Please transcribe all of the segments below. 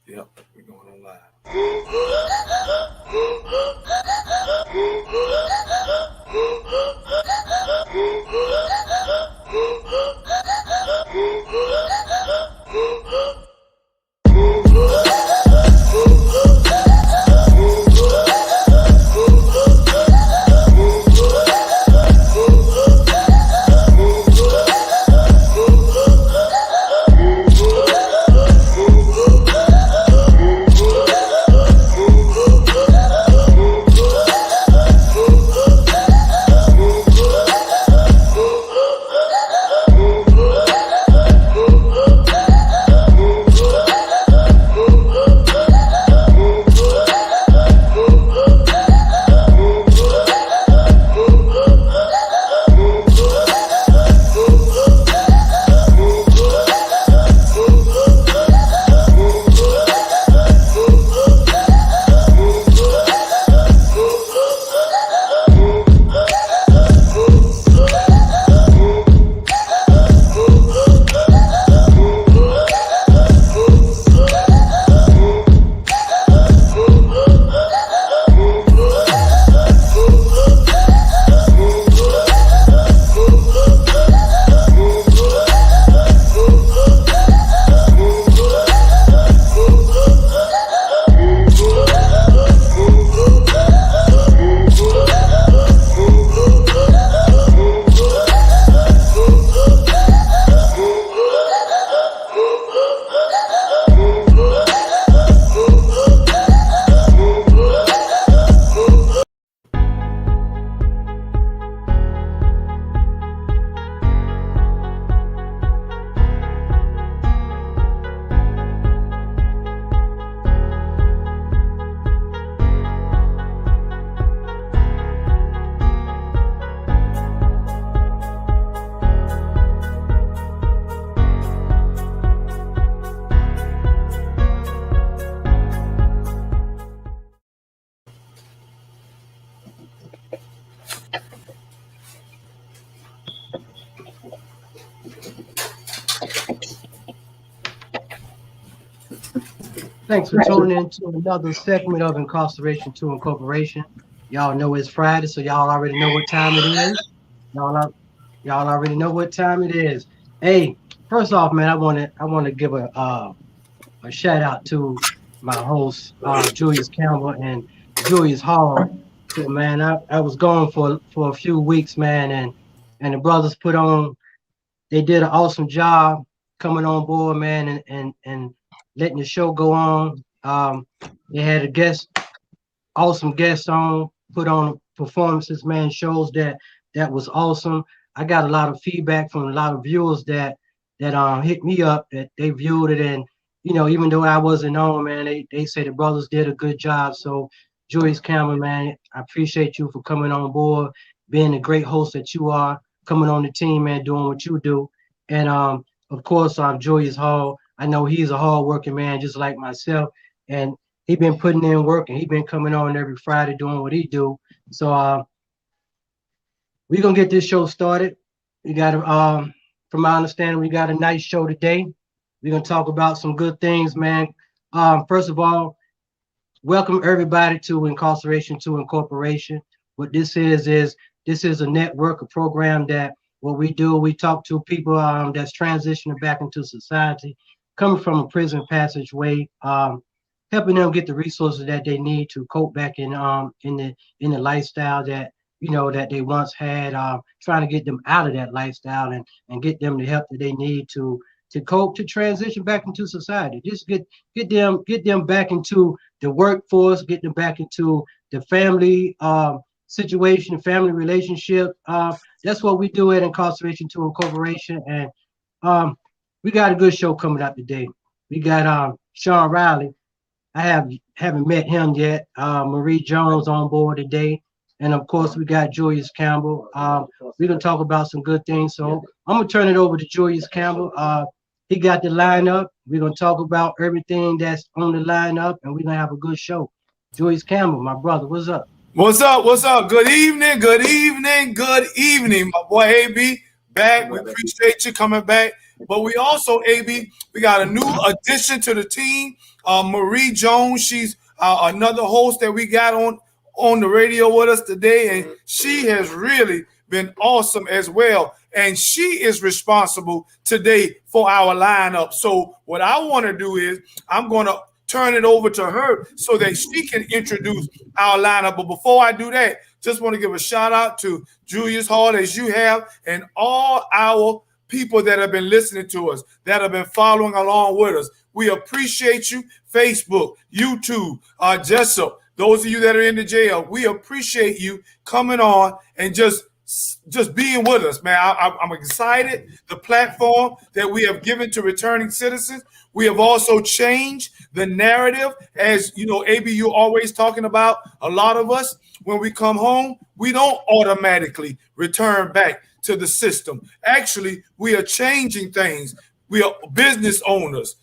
Yep, we're going on live. Thanks for tuning in to another segment of Incarceration to Incorporation. Y'all know it's Friday, so y'all already know what time it is. Y'all already know what time it is. Hey, first off, man, I want to give a shout out to my host, Julius Campbell and Julius Hall. So, man, I was gone for a few weeks, man, and the brothers they did an awesome job coming on board, man, and letting the show go on. They had awesome guests on, put on performances, man, shows that was awesome. I got a lot of feedback from a lot of viewers that hit me up that they viewed it, and even though I wasn't on, man, they say the brothers did a good job. So Julius Cameron, man, I appreciate you for coming on board, being the great host that you are, coming on the team, man, doing what you do. And of course, Julius Hall. I know he's a hard-working man, just like myself, and he been putting in work, and he been coming on every Friday doing what he do. So we're gonna get this show started. We got from my understanding, we got a nice show today. We're gonna talk about some good things, man. First of all, welcome everybody to Incarceration to Incorporation. What this is a network, a program that what we do, we talk to people that's transitioning back into society, coming from a prison passageway, helping them get the resources that they need to cope back in the lifestyle that that they once had, trying to get them out of that lifestyle and get them the help that they need to cope, to transition back into society. Just get them back into the workforce, get them back into the family situation, family relationship. That's what we do at Incarceration to Incorporation, and we got a good show coming up today. We got Sean Riley. I haven't met him yet. Marie Jones on board today, and of course we got Julius Campbell. We're gonna talk about some good things. So I'm gonna turn it over to Julius Campbell. He got the lineup. We're gonna talk about everything that's on the lineup, and we're gonna have a good show. Julius Campbell, my brother, what's up? What's up? What's up? Good evening, my boy AB. back. We appreciate you coming back. But we also, AB, we got a new addition to the team, Marie Jones. She's another host that we got on the radio with us today, and she has really been awesome as well. And she is responsible today for our lineup. So what I want to do is I'm going to turn it over to her so that she can introduce our lineup. But before I do that, just want to give a shout out to Julius Hall, as you have, and all our people that have been listening to us, that have been following along with us. We appreciate you. Facebook, YouTube, Jessup, those of you that are in the jail, we appreciate you coming on and just being with us, man. I'm excited. The platform that we have given to returning citizens. We have also changed the narrative. As you know, AB, you're always talking about a lot of us, when we come home, we don't automatically return back to the system. Actually, we are changing things. We are business owners,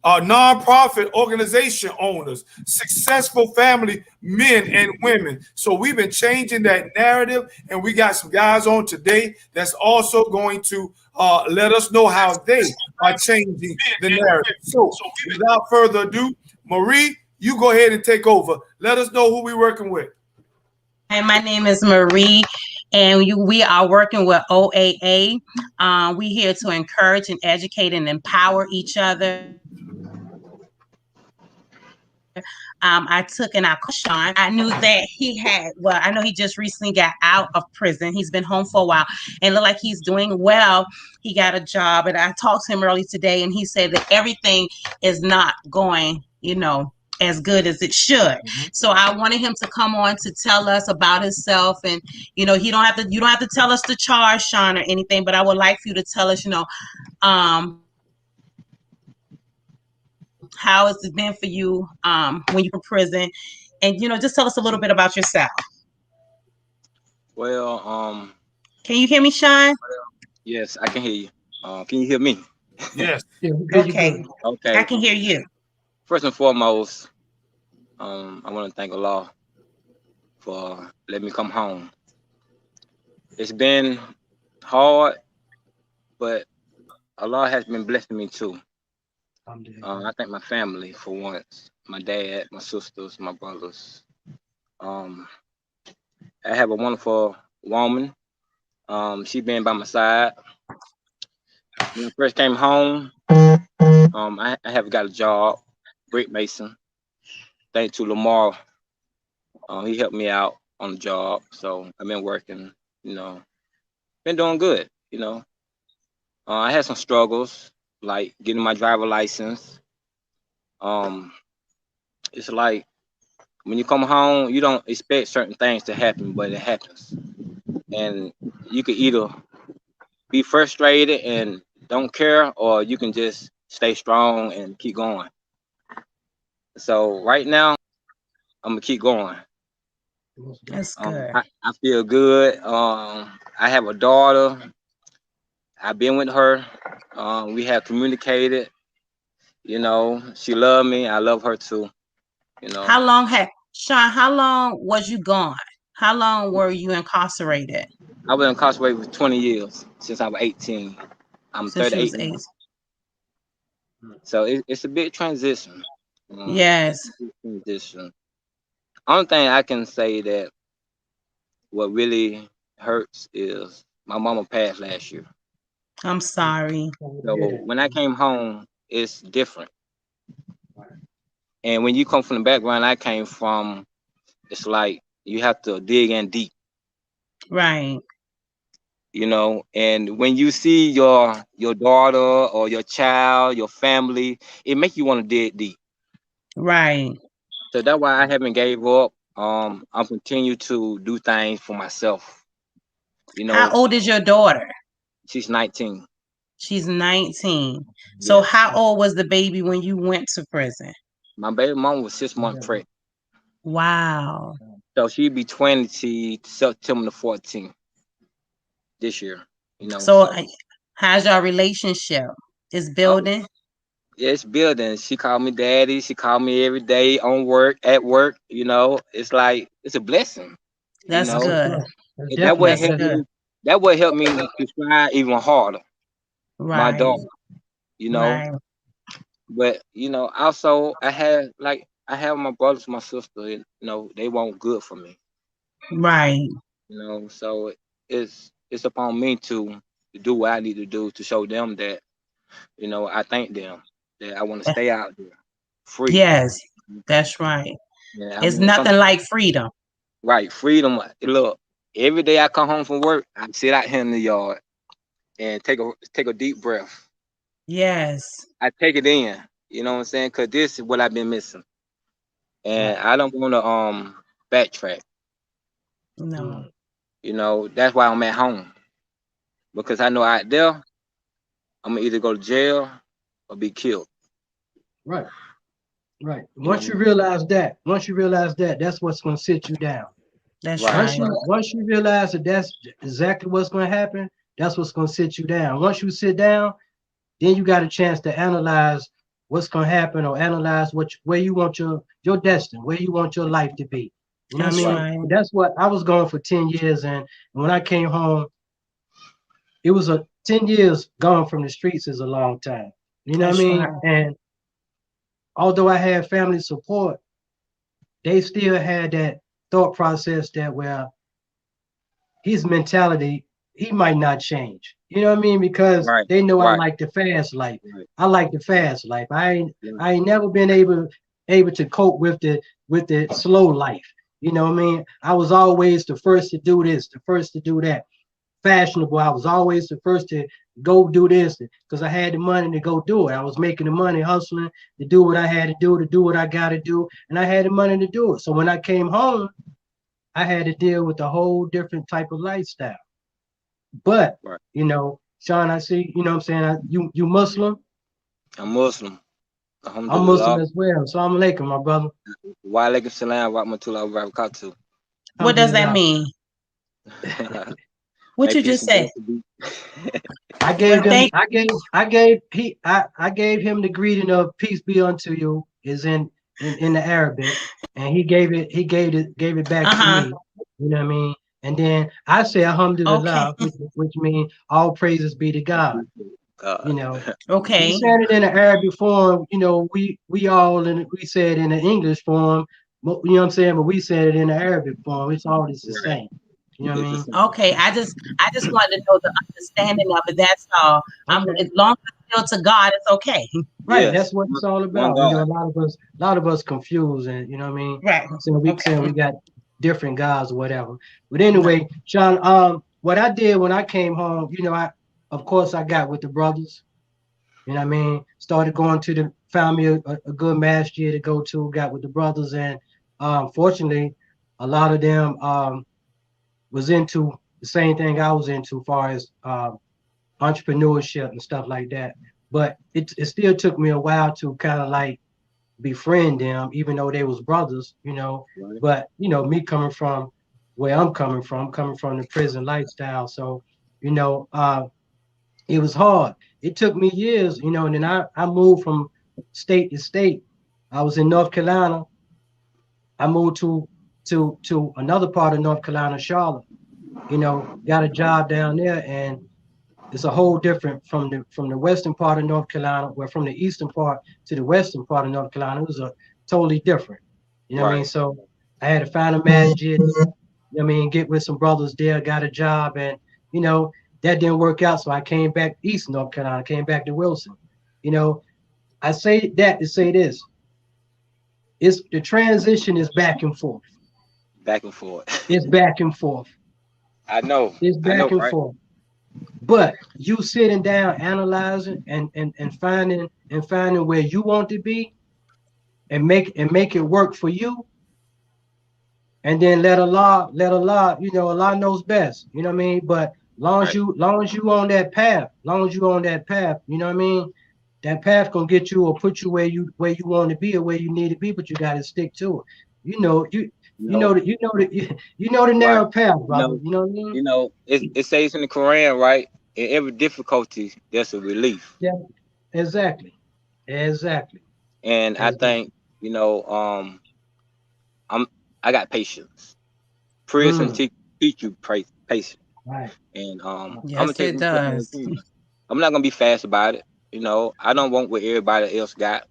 nonprofit organization owners, successful family men and women. So we've been changing that narrative, and we got some guys on today that's also going to let us know how they are changing the narrative. So without further ado, Marie, you go ahead and take over. Let us know who we're working with. And my name is Marie, and we are working with OAA. We're here to encourage and educate and empower each other. I took and I called Sean. I knew that I know he just recently got out of prison. He's been home for a while and looked like he's doing well. He got a job, and I talked to him early today, and he said that everything is not going, as good as it should. Mm-hmm. So I wanted him to come on to tell us about himself, and you don't have to tell us the charge, Sean, or anything, but I would like for you to tell us, how has it been for you when you were in prison, and just tell us a little bit about yourself. Well, can you hear me, Sean? Yes, I can hear you. Can you hear me? Yes. Okay. I can hear you. First and foremost, I want to thank Allah for letting me come home. It's been hard, but Allah has been blessing me too. I thank my family for once, my dad, my sisters, my brothers. I have a wonderful woman. She been by my side. When I first came home, I have got a job, brick mason. Thanks to Lamar, he helped me out on the job. So I've been working, been doing good, I had some struggles, like getting my driver license. It's like when you come home, you don't expect certain things to happen, but it happens. And you could either be frustrated and don't care, or you can just stay strong and keep going. So right now, I'm gonna keep going. That's good. I feel good. I have a daughter. I've been with her. We have communicated. She loved me. I love her too. How long was you gone? How long were you incarcerated? I was incarcerated for 20 years since I was 18. I'm 38 now. So it's a big transition. Yes. Transition. Only thing I can say that what really hurts is my mama passed last year. I'm sorry. So when I came home, it's different. And when you come from the background I came from, it's like you have to dig in deep. Right. And when you see your daughter or your child, your family, it makes you want to dig deep. Right. So that's why I haven't gave up. I'm continue to do things for myself. How old is your daughter? She's 19. She's 19. So yes. How old was the baby when you went to prison? My baby mom was 6 months pregnant. Wow. So she'd be 20 September the 14th this year. So how's your relationship? Is building? It's building. She called me daddy. She called me every day at work. It's like it's a blessing. That's good. That what helped me. that what helped me to try even harder. My Right. daughter, you know. Right. But also I have my brothers, my sister, they want good for me. Right. So it's upon me to do what I need to do to show them that, I thank them that I want to stay out there free. Yes, that's right. Yeah, I It's mean, nothing like freedom. right, freedom. Look, every day I come home from work, I sit out here in the yard and take a deep breath. Yes. I take it in, you know what I'm saying? Cause this is what I've been missing, and Right. I don't want to backtrack. No. Mm. That's why I'm at home, because I know out there I'm gonna either go to jail or be killed. Right. Right. You know, Once you realize that, that's what's going to sit you down. That's right, right. Once you realize that that's exactly what's going to happen, that's what's going to sit you down. Once you sit down, then you got a chance to analyze what's going to happen or analyze where you want your destiny, where you want your life to be. You know what I That's right, mean? right. That's what I was going for 10 years. And when I came home, it was a 10 years gone from the streets is a long time. You know what I That's mean? right. And although I had family support, they still had that thought process that, well, his mentality, he might not change. You know what I mean? Because right, they know I right, like the fast life. right, I like the fast life. right, I ain't never been able to cope with the slow life. You know what I mean? I was always the first to do this, the first to do that. Fashionable. I was always the first to go do this because I had the money to go do it. I was making the money, hustling to do what I had to do what I got to do, and I had the money to do it. So when I came home, I had to deal with a whole different type of lifestyle. But right. Sean, I see, you know what I'm saying? You Muslim, I'm Muslim. I'm Muslim Alhamdulillah. as well. So I'm Alaikum, my brother. Wa alaikum salam wa rahmatullahi wa barakatuh. What does that Alhamdulillah. mean? What Hey, you peace just and said? blessings be. I Well, gave them, thank I gave him the greeting of peace be unto you is in the Arabic, and he gave it back to uh-huh. me. You know what I mean? And then I say Okay. Alhamdulillah, which means all praises be to God. You God. know, he Okay. said it in the Arabic form. We all we said in the English form. You know what I'm saying? But we said it in the Arabic form. It's all the Right. same. You know what I It's the mean? same. Okay. I just wanted to know the understanding of it. That's all. Okay. As long as it's still to God, it's okay. Right. Yes. That's what it's all One about. God. A lot of us confused, and you know what I mean. Right. Saying Okay. we got different gods or whatever. But anyway, Sean, what I did when I came home, of course I got with the brothers. You know what I mean? Started going to found me a good masjid to go to, got with the brothers, and fortunately, a lot of them was into the same thing I was into, as far as entrepreneurship and stuff like that. But it still took me a while to kind of like befriend them, even though they was brothers. Right. But me coming from where I'm coming from the prison lifestyle, so you know, uh, it was hard. It took me years, and then I moved from state to state. I was in North Carolina. I moved to another part of North Carolina, Charlotte. Got a job down there, and it's a whole different from the western part of North Carolina, where from the eastern part to the western part of North Carolina, it was a totally different. You know what I mean? Right. So I had to find a masjid there. You know what I mean? Get with some brothers there, got a job, and you know that didn't work out. So I came back east North Carolina, came back to Wilson. You know, I say that to say this: it's the transition is back and forth. Back and forth. It's back and forth. I know. It's I back know, and right? forth. But you sitting down, analyzing and finding where you want to be and make it work for you, and then let Allah, Allah knows best. You know what I mean? But Right. long as you on that path, you know what I mean? That path gonna get you or put you where you want to be or where you need to be, but you gotta stick to it. You know, you You you know know, that you know the right. narrow path, You brother. know, You know what I mean? it says in the Quran, right? In every difficulty, there's a relief. Yeah, exactly. Exactly. And I Exactly. think, you know, I'm I got patience. Prison Mm, teach you patience. Right. And I'm gonna Yes, take it them steps at a does. time. I'm not gonna be fast about it. I don't want what everybody else got.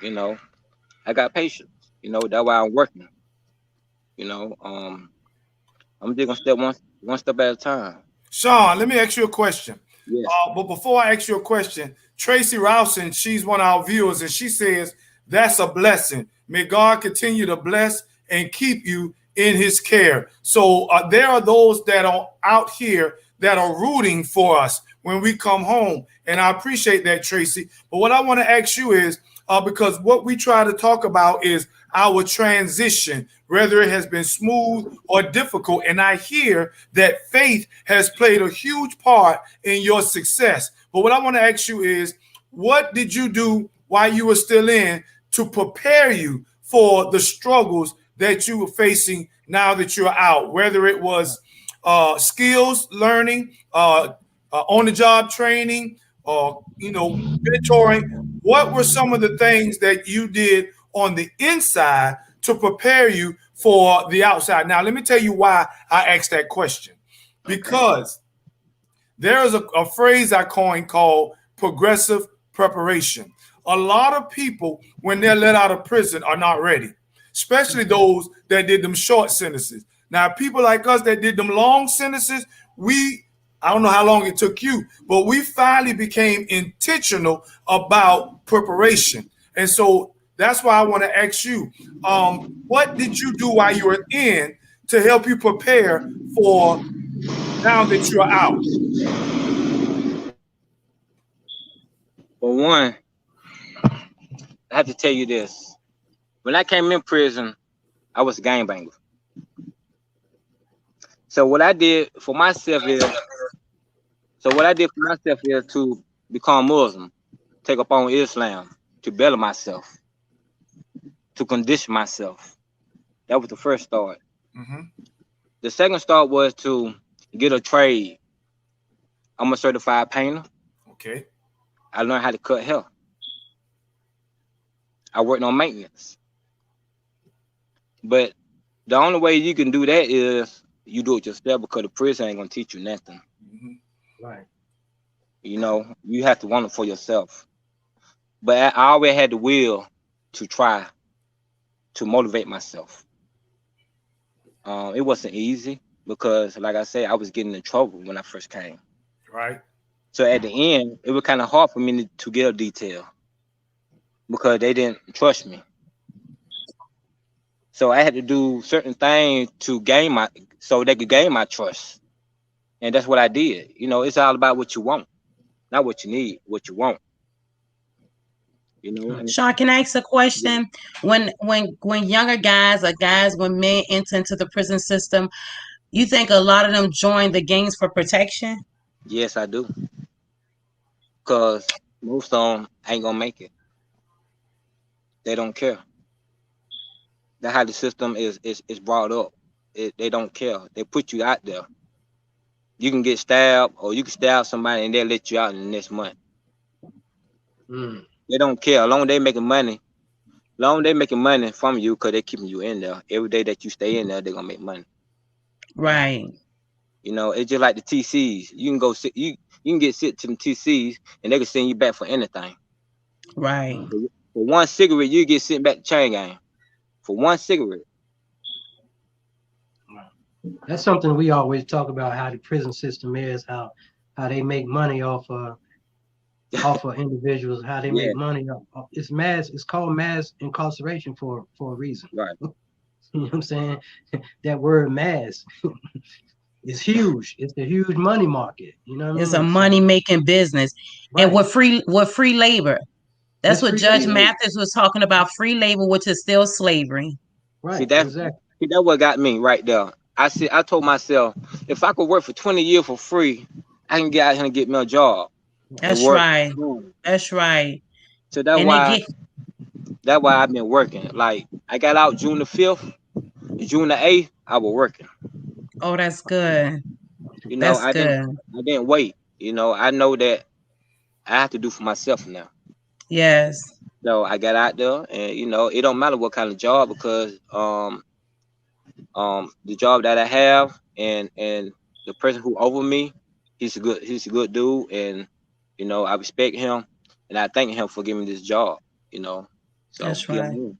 You know, I got patience. That's why I'm working. You know, um, I'm just gonna step one step at a time. Sean, let me ask you a question. Yes. But before I ask you a question, Tracy Rousen, she's one of our viewers, and she says, that's a blessing. May God continue to bless and keep you in his care. So there are those that are out here that are rooting for us when we come home. And I appreciate that, Tracy. But what I want to ask you is, because what we try to talk about is our transition, whether it has been smooth or difficult. And I hear that faith has played a huge part in your success. But what I want to ask you is, what did you do while you were still in to prepare you for the struggles that you were facing now that you're out, whether it was skills learning, on the job training, mentoring? What were some of the things that you did on the inside to prepare you for the outside? Now, let me tell you why I asked that question. Okay. Because there is a phrase I coined called progressive preparation. A lot of people, when they're let out of prison, are not ready, especially those that did them short sentences. Now, people like us that did them long sentences, I don't know how long it took you, but we finally became intentional about preparation. And so that's why I want to ask you, what did you do while you were in to help you prepare for now that you're out? For one, I have to tell you this. When I came in prison, I was a gangbanger. So what I did for myself is to become Muslim, take up on Islam, to better myself, to condition myself. That was the first start. Mm-hmm. The second start was to get a trade. I'm a certified painter. Okay. I learned how to cut hair. I worked on maintenance. But the only way you can do that is you do it yourself, because the prison ain't gonna teach you nothing. Mm-hmm. Right. You have to want it for yourself. But I always had the will to try to motivate myself. It wasn't easy because, like I said, I was getting in trouble when I first came. Right. So at the end, it was kind of hard for me to get a detail because they didn't trust me. So I had to do certain things to so they could gain my trust. And that's what I did. It's all about what you want, not what you need, what you want. And Sean, can I ask a question? When younger guys or guys, when men enter into the prison system, you think a lot of them join the gangs for protection? yes, I do. Because most of them ain't gonna make it. They don't care. That's how the system is brought up. They don't care. They put you out there. You can get stabbed, or you can stab somebody, and they'll let you out in the next month. Mm. They don't care. As long as they making money, from you, because they're keeping you in there. Every day that you stay in there, they're gonna make money. Right. It's just like the TCs. You can go sit. You can get sent to the TCs, and they can send you back for anything. Right. For one cigarette, you get sent back to chain gang. For one cigarette. That's something we always talk about, how the prison system is, how they make money off of individuals, how they Yeah. make money off. It's called mass incarceration for a reason. Right. You know what I'm saying? That word mass is huge. It's a huge money market. You know what I It's mean? a money making business. And Right. with free labor. That's It's what free Judge labor. Mathis was talking about, free labor, which is still slavery. See Right. that? Exactly. See that what got me right there. I told myself, if I could work for 20 years for free, I can get out here and get me a job and That's work. right. That's right. So that's And they why get I've been working. Like, I got out June the 5th, June the 8th, I was working. oh, that's good. You know, That's I didn't good. I didn't wait. I know that I have to do for myself now. Yes. So I got out there, and it don't matter what kind of job, because the job that I have and the person who over me, he's a good dude, and you know I respect him, and I thank him for giving me this job. You know, so That's here I right. am.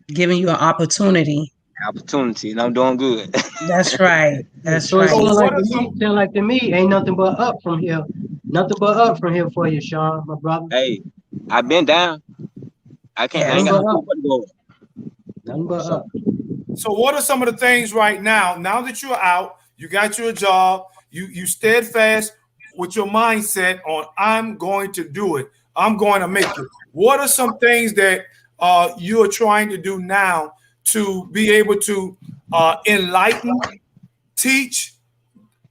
Giving you an opportunity. Opportunity, and I'm doing good. That's right. That's So it right. So sound what like are to some me, ain't nothing but up from here. Nothing but up from here for you, Sean, my brother. Hey, I've been down. I Yes. Nothing ain't got but no up. choice but to go. Nothing but So up. So what are some of the things right now? Now that you're out, you got your job, you steadfast with your mindset on I'm going to do it. I'm going to make it. What are some things that you're trying to do now to be able to enlighten, teach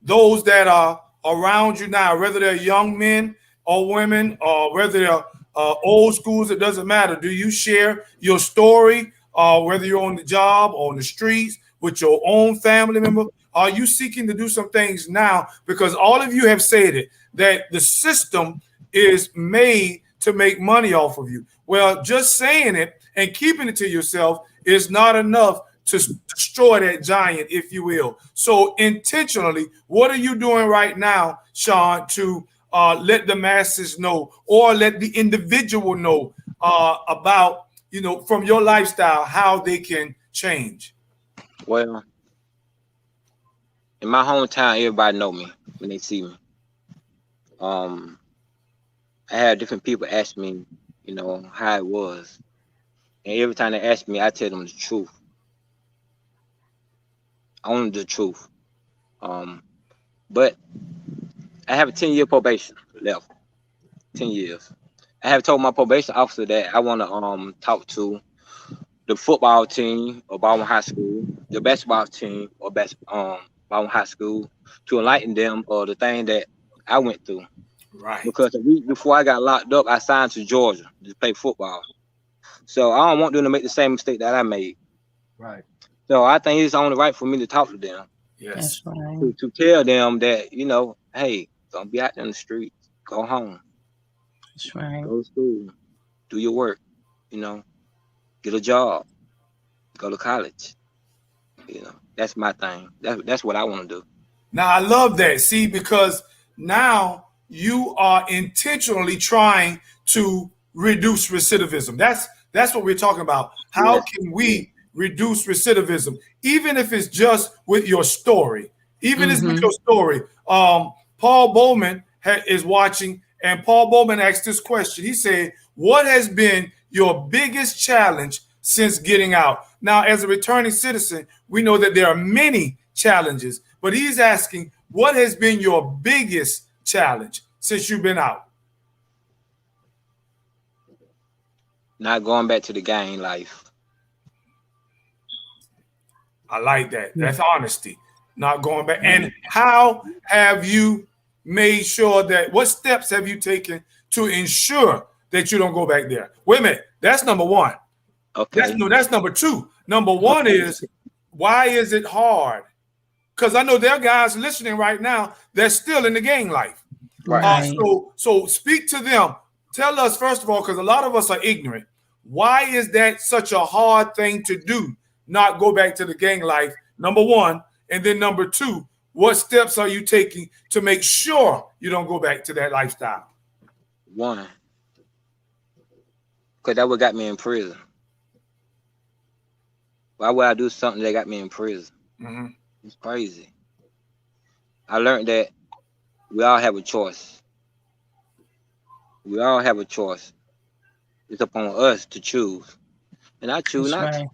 those that are around you now, whether they're young men or women, or whether they're old schools, it doesn't matter. Do you share your story, whether you're on the job or on the streets with your own family member? Are you seeking to do some things now? Because all of you have said it, that the system is made to make money off of you. Well, just saying it and keeping it to yourself is not enough to destroy that giant, if you will. So intentionally, what are you doing right now, Sean, to let the masses know or let the individual know about, from your lifestyle, how they can change? well, in my hometown, everybody know me when they see me. Um, I had different people ask me, you know, how it was, and every time they ask me, I tell them the truth, only the truth. Um, but I have a 10-year probation left. 10 years. I have told my probation officer that I want to talk to the football team of Baldwin High School, the basketball team or Baldwin High School, to enlighten them of the thing that I went through. Right. Because a week before I got locked up, I signed to Georgia to play football. So I don't want them to make the same mistake that I made. Right. So I think it's only right for me to talk to them, Yes. That's right. to tell them that, you know, hey, don't be out there in the street. Go home. That's right. Go to school. Do your work. You know, get a job. Go to college. You know, that's my thing. That's what I want to do. Now I love that. See, because now you are intentionally trying to reduce recidivism. That's what we're talking about. How Yes. can we reduce recidivism, even if it's just with your story? Even if it's with Mm-hmm. your story. Paul Bowman is watching, and Paul Bowman asked this question. He said, "What has been your biggest challenge since getting out?" Now, as a returning citizen, we know that there are many challenges, but he's asking, what has been your biggest challenge since you've been out? Not going back to the gang life. I like that. That's honesty, not going back. And how have you made sure that, what steps have you taken to ensure that you don't go back there? Wait a minute. That's number one. Okay. That's number two. Number one is, why is it hard? Because I know there are guys listening right now that's still in the gang life. Right. Right. So speak to them. Tell us, first of all, because a lot of us are ignorant. Why is that such a hard thing to do? Not go back to the gang life, number one. And then number two, what steps are you taking to make sure you don't go back to that lifestyle? One, because that what got me in prison. Why would I do something that got me in prison? Mm-hmm. It's crazy. I learned that we all have a choice. We all have a choice. It's upon us to choose. And I choose That's not to. right.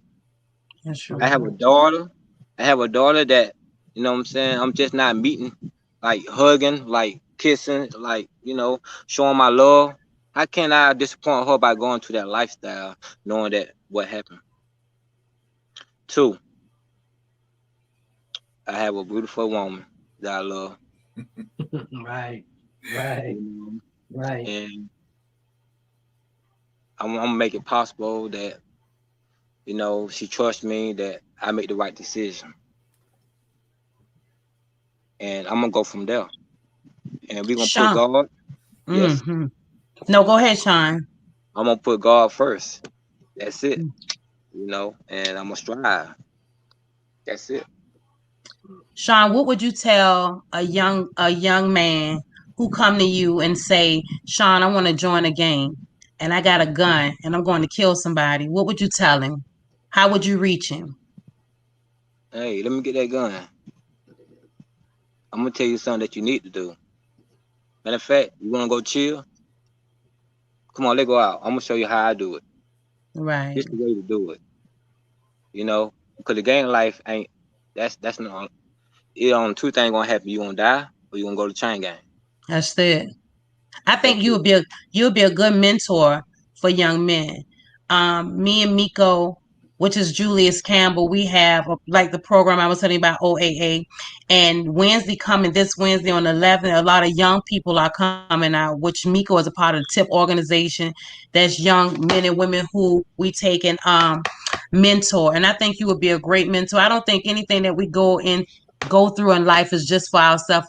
That's I right. have a daughter. I have a daughter that, you know what I'm saying, I'm just not meeting, like hugging, like kissing, like, you know, showing my love. How can I disappoint her by going to that lifestyle, knowing that what happened? Two, I have a beautiful woman that I love. Right. Right. You know, Right. and I'm gonna make it possible that, you know, she trusts me, that I make the right decision. And I'm gonna go from there. And we're gonna put Sean. God, yes, Mm-hmm. No, go ahead, Sean. I'm gonna put God first. That's it. You know, and I'm gonna strive. That's it. Sean, what would you tell a young man who come to you and say, Sean, I want to join a gang and I got a gun and I'm going to kill somebody? What would you tell him? How would you reach him? Hey, let me get that gun. I'm gonna tell you something that you need to do. Matter of fact, you wanna go chill? Come on, let's go out. I'm gonna show you how I do it. Right. This is the way to do it. You know, because the gang life ain't. That's not. It on two things gonna happen. You gonna die or you gonna go to chain gang. That's it. I think That's you'll it. be a good mentor for young men. Me and Miko, which is Julius Campbell, we have like the program I was telling you about OAA, and this Wednesday on the 11th, a lot of young people are coming out. Which Miko is a part of the TIP organization. That's young men and women who we take and mentor, and I think you would be a great mentor. I don't think anything that we go through in life is just for ourselves.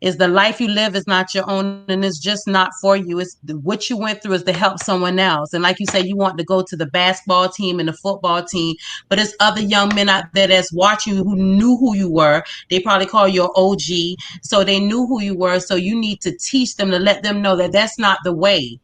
Is the life you live is not your own, and it's just not for you. It's what you went through is to help someone else. And like you said, you want to go to the basketball team and the football team, but there's other young men out there that's watching you who knew who you were. They probably call you an OG, so they knew who you were. So you need to teach them, to let them know that that's not the way.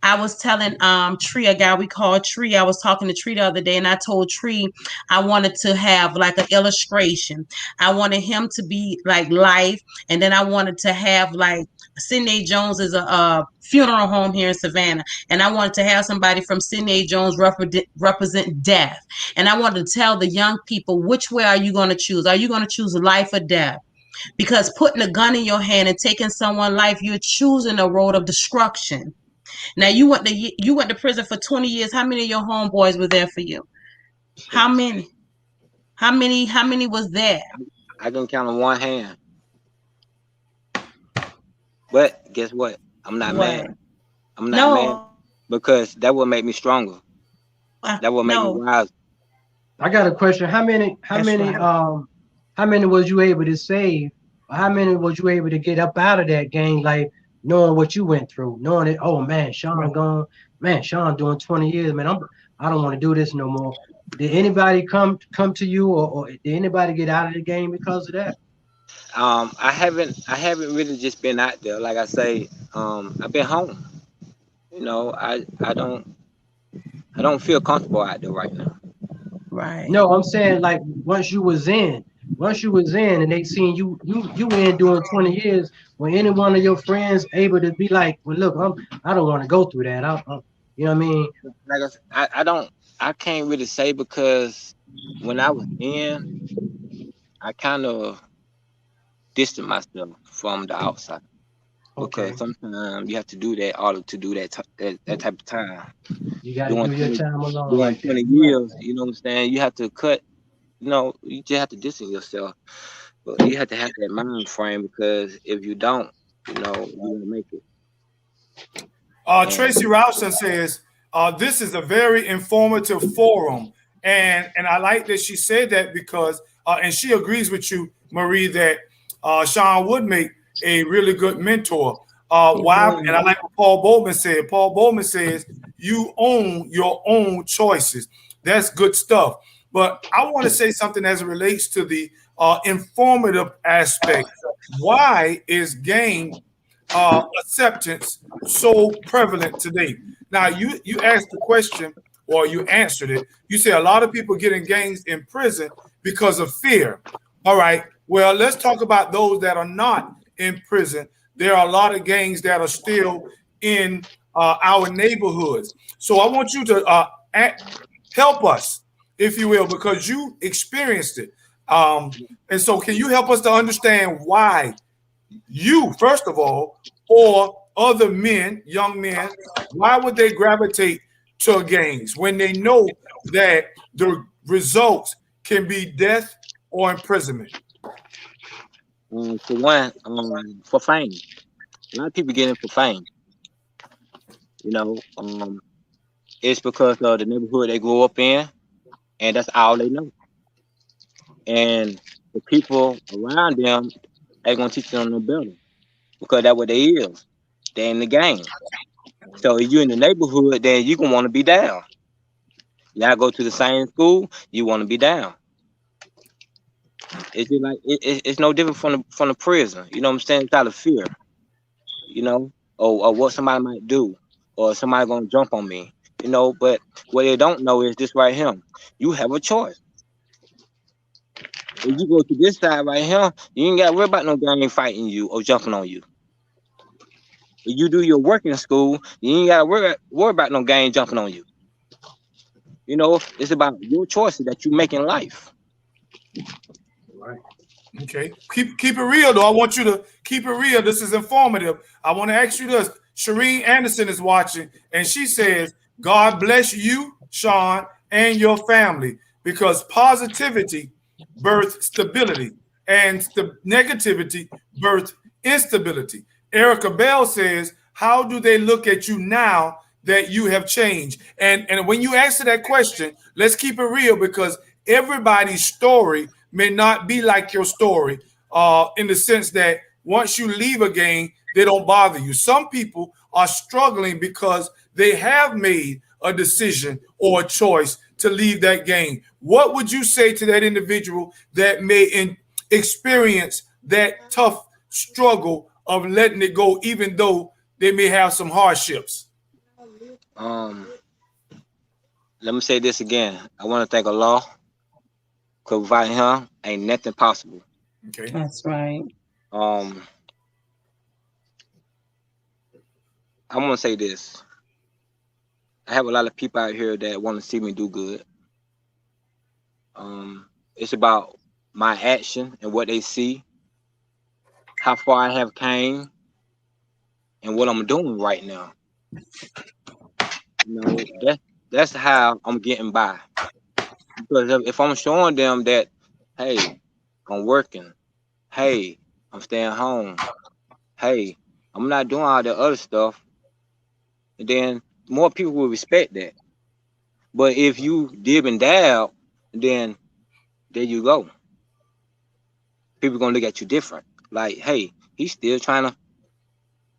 I was telling Tree, a guy we call Tree, I was talking to Tree the other day, and I told Tree I wanted to have like an illustration. I wanted him to be like life, and then I wanted to have like Sidney Jones is a funeral home here in Savannah, and I wanted to have somebody from Sidney Jones represent death. And I wanted to tell the young people, which way are you going to choose? Are you going to choose life or death? Because putting a gun in your hand and taking someone's life, you're choosing a road of destruction. Now you went to prison for 20 years. How many of your homeboys were there for you? How many? How many was there? I can count on one hand. But guess what? I'm not What? mad. I'm not mad No. because that will make me stronger. That will make me No. wiser. I got a question. How many was you able to save? Or how many was you able to get up out of that game, like knowing what you went through, knowing that, oh man, Sean gone, man, Sean doing 20 years, man, I don't want to do this no more. Did anybody come to you, or did anybody get out of the game because of that? I haven't really just been out there. Like I say, I've been home. You know, I don't feel comfortable out there right now. Right. No, I'm saying like once you was in and they seen you in doing 20 years, were any one of your friends able to be like, well, look, I don't want to go through that. You know what I mean? Like I can't really say because when I was in, I kind of distanced myself from the outside. Okay. Because sometimes you have to do that to do that that type of time. You got to do your time alone Doing like that. 20 years, you know what I'm saying? You have to cut, you just have to distance yourself. But you have to have that mind frame because if you don't, you won't make it. Tracy Robson says this is a very informative forum, and I like that she said that because and she agrees with you, Marie, that Sean would make a really good mentor. Why? And I like what Paul Bowman said. Paul Bowman says you own your own choices. That's good stuff. But I want to say something as it relates to the informative aspect. Why is gang acceptance so prevalent today? Now, you asked the question, or you answered it. You say a lot of people get in gangs in prison because of fear. All right. Well, let's talk about those that are not in prison. There are a lot of gangs that are still in our neighborhoods. So I want you to help us, if you will, because you experienced it. And so can you help us to understand why you, first of all, or other men, young men, why would they gravitate to gangs when they know that the results can be death or imprisonment? For one, for fame. A lot of people get in for fame. It's because of the neighborhood they grew up in, and that's all they know. And the people around them ain't gonna teach them no better because that's what they is. They in the game. So if you in the neighborhood, then you gonna want to be down. Y'all go to the same school, you want to be down. It's just like it's no different from the prison. You know what I'm saying? It's out of fear. You know, or what somebody might do, or somebody gonna jump on me. You know, but what they don't know is this right here. You have a choice. If you go to this side right here, you ain't got to worry about no gang fighting you or jumping on you. If you do your work in school, you ain't got to worry about no gang jumping on you. You know, it's about your choices that you make in life. Right. Okay. Keep it real though. I want you to keep it real. This is informative. I want to ask you this. Shireen Anderson is watching, and she says, God bless you, Sean, and your family, because positivity births stability, and negativity births instability. Erica Bell says, how do they look at you now that you have changed? And when you answer that question, let's keep it real, because everybody's story may not be like your story, in the sense that once you leave a gang, they don't bother you. Some people are struggling because they have made a decision or a choice to leave that gang. What would you say to that individual that may experience that tough struggle of letting it go, even though they may have some hardships? Let me say this again. I want to thank Allah, because without Him, ain't nothing possible. Okay, That's right. I want to say this. I have a lot of people out here that want to see me do good. It's about my action and what they see, how far I have came, and what I'm doing right now. You know, that's how I'm getting by. Because if I'm showing them that, hey, I'm working, hey, I'm staying home, hey, I'm not doing all the other stuff, and then more people will respect that. But if you dib and dab, then there you go. People gonna look at you different. Like, hey, he's still trying to,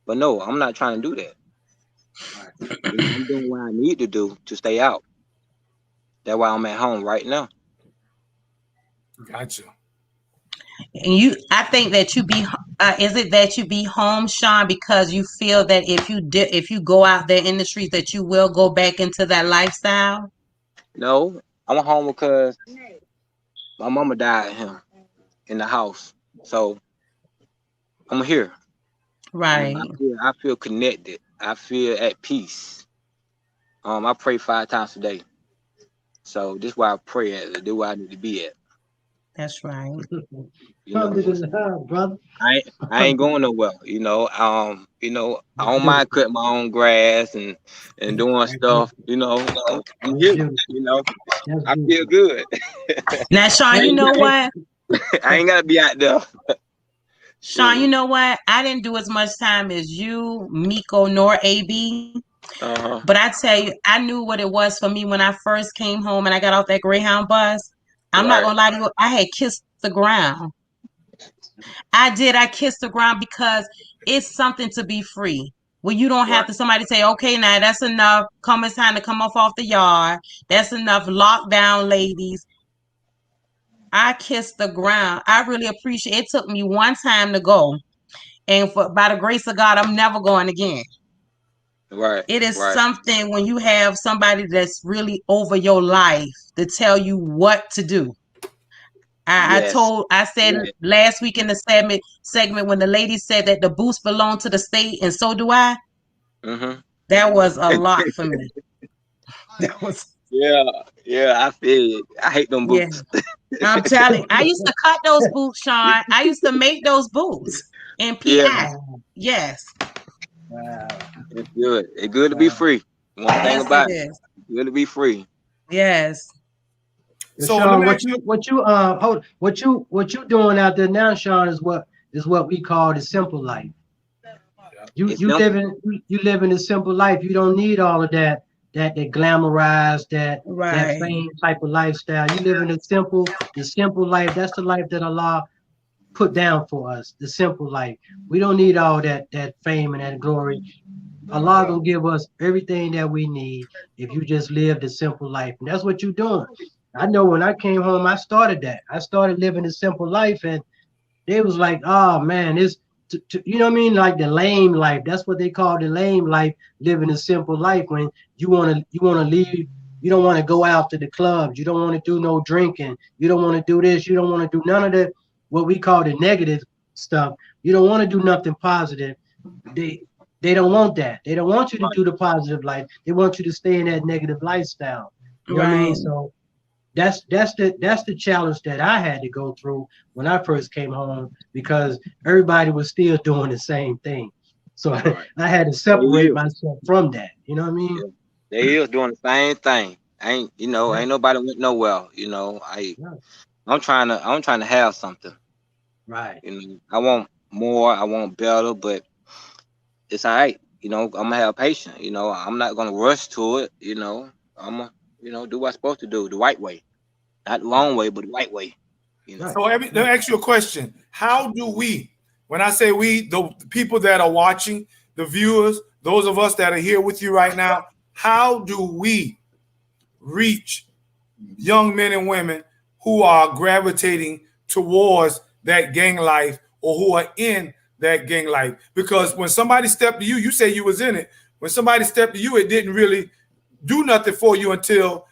but no, I'm not trying to do that. You know, I'm doing what I need to do to stay out. That's why I'm at home right now. gotcha. And I think that is it that you be home, Sean, because you feel that if you go out there in the streets that you will go back into that lifestyle? No, I'm home because my mama died here in the house, so I'm here. Right. I feel connected. I feel at peace. I pray 5 times a day, so this is where I pray at. This is where I need to be at. That's right. You know, Brother. I ain't going nowhere. You know, I don't mind cutting my own grass and doing stuff. You know, I'm here. You know, I feel good. Now, Sean, you know what? I ain't gotta be out there. Sean, you know what? I didn't do as much time as you, Miko, nor AB. But I tell you, I knew what it was for me when I first came home and I got off that Greyhound bus. I'm not gonna lie to you, I had kissed the ground. I did. I kissed the ground because it's something to be free. When you don't have to somebody say, okay, now that's enough. It's time to come off the yard. That's enough. Lockdown, ladies. I kissed the ground. I really appreciate it. It took me one time to go. And by the grace of God, I'm never going again. Right. It is something when you have somebody that's really over your life to tell you what to do. I said last week in the segment when the lady said that the boots belong to the state and so do I. Mm-hmm. That was a lot for me. That was I feel it. I hate them boots. Yeah. I'm telling you, I used to cut those boots, Sean. I used to make those boots in PI. Yeah. Yes. Wow. It's good. It's good to be free. One thing about it, it's good to be free. Yes. So Sean, what you doing out there now, Sean, is what we call the simple life. You living a simple life. You don't need all of that glamorized, that fame type of lifestyle. You live in the simple life. That's the life that Allah put down for us, the simple life. We don't need all that fame and that glory. Allah gonna give us everything that we need if you just live the simple life. And that's what you're doing. I know when I came home, I started that. I started living a simple life, and they was like, "Oh man, it's you know what I mean? Like the lame life. That's what they call the lame life, living a simple life. When you wanna leave, you don't want to go out to the clubs. You don't want to do no drinking. You don't want to do this. You don't want to do none of the what we call the negative stuff. You don't want to do nothing positive. They they don't want that. They don't want you to do the positive life. They want you to stay in that negative lifestyle. You know what I mean? Right. So that's the challenge that I had to go through when I first came home because everybody was still doing the same thing. So Right. I had to They separate is. myself from that. You know what I mean? Yeah. They is doing the same thing. Yeah, Ain't nobody went nowhere. yeah, I'm trying to have something. right. I want more, I want better, but it's all right. I'm gonna have patience. I'm not gonna rush to it. I'm gonna, do what I'm supposed to do the right way, not the wrong way, but the right way. You Right. know. So let me ask you a question. How do we, when I say we, the people that are watching, the viewers, those of us that are here with you right now, how do we reach young men and women who are gravitating towards that gang life or who are in that gang life? Because when somebody stepped to you, you say you was in it. When somebody stepped to you, it didn't really do nothing for you until